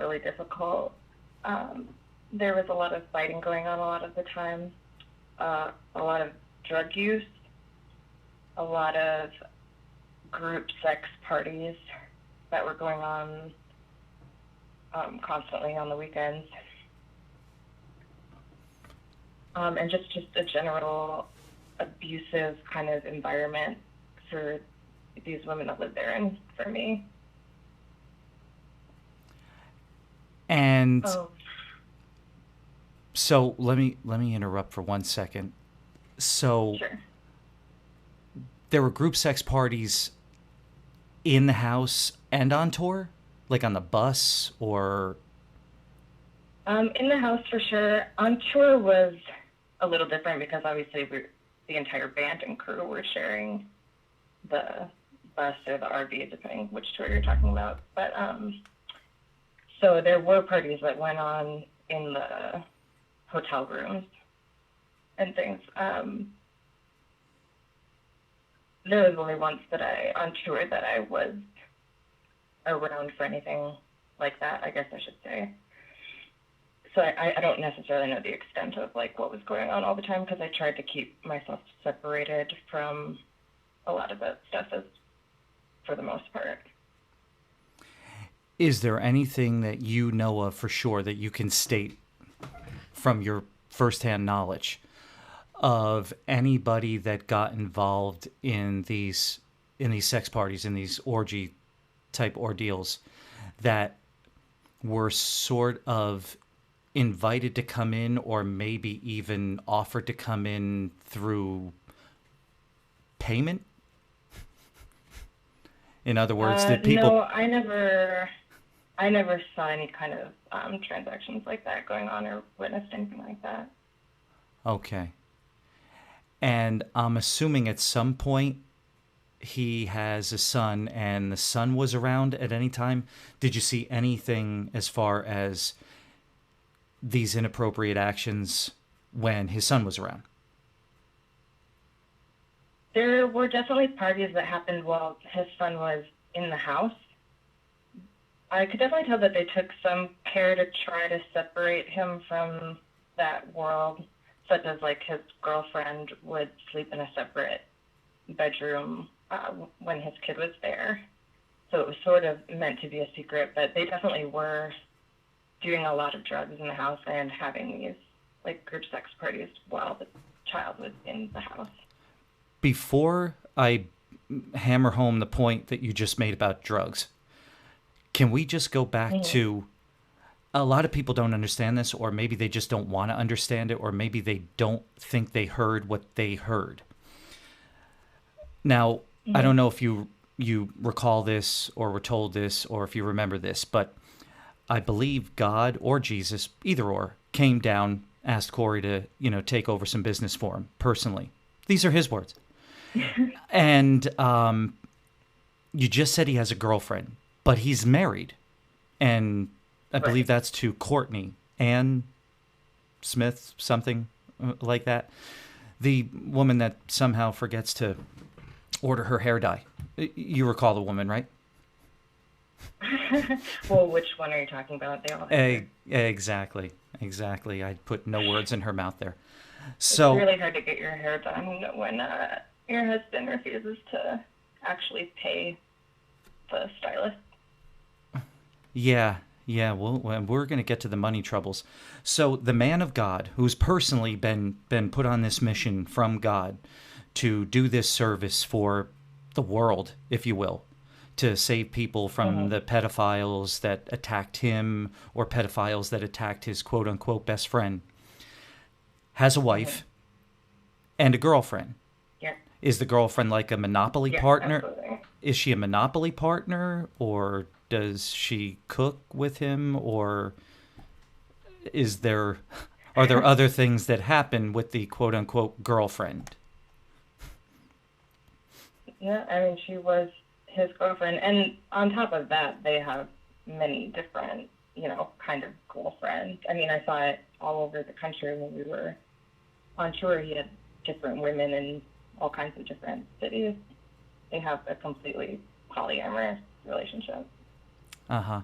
really difficult. There was a lot of fighting going on a lot of the time, a lot of drug use, a lot of group sex parties that were going on constantly on the weekends, and just a general abusive kind of environment for these women that lived there and for me. And Oh, so let me interrupt for 1 second. So sure. there were group sex parties in the house and on tour, like on the bus or In the house for sure. On tour was a little different because obviously the entire band and crew were sharing the bus or the RV, depending which tour you're talking about. But so there were parties that went on in the hotel rooms and things. There was only once that on tour that I was around for anything like that, I guess I should say. So I don't necessarily know the extent of like what was going on all the time because I tried to keep myself separated from a lot of that stuff as for the most part. is there anything that you know of for sure that you can state from your firsthand knowledge of anybody that got involved in these sex parties, in these orgy type ordeals, that were sort of invited to come in or maybe even offered to come in through payment? In other words, did No, people? I never saw any kind of transactions like that going on or witnessed anything like that. Okay. And I'm assuming at some point he has a son and the son was around at any time. Did you see anything as far as these inappropriate actions when his son was around? There were definitely parties that happened while his son was in the house. I could definitely tell that they took some care to try to separate him from that world, such as like his girlfriend would sleep in a separate bedroom when his kid was there. So it was sort of meant to be a secret, but they definitely were doing a lot of drugs in the house and having these like group sex parties while the child was in the house. Before I hammer home the point that you just made about drugs, can we just go back Mm-hmm. to, a lot of people don't understand this, or maybe they just don't want to understand it, or maybe they don't think they heard what they heard. Now, I Mm-hmm. don't know if you recall this or were told this or if you remember this, but I believe God or Jesus, either or, came down, asked Corey to, take over some business for him personally. These are his words. And you just said he has a girlfriend, but he's married. And I believe Right. that's to Courtney Ann Smith, something like that. The woman that somehow forgets to order her hair dye. You recall the woman, right? Well, which one are you talking about? They all have hair. Exactly. Exactly. I put no words in her mouth there. It's So, really hard to get your hair done when your husband refuses to actually pay the stylist. yeah, yeah, we're going to get to the money troubles. So, the man of God, who's personally been put on this mission from God to do this service for the world, if you will, to save people from Mm-hmm. the pedophiles that attacked him or pedophiles that attacked his quote unquote best friend, has a Mm-hmm. wife and a girlfriend. Yeah. Is the girlfriend like a monopoly Yeah, partner? absolutely. Is she a monopoly partner, or does she cook with him, or is there are there other things that happen with the quote unquote girlfriend? Yeah, I mean, she was his girlfriend, and on top of that, they have many different, kind of girlfriends. I mean, I saw it all over the country when we were on tour. He had different women in all kinds of different cities. They have a completely polyamorous relationship. Uh-huh.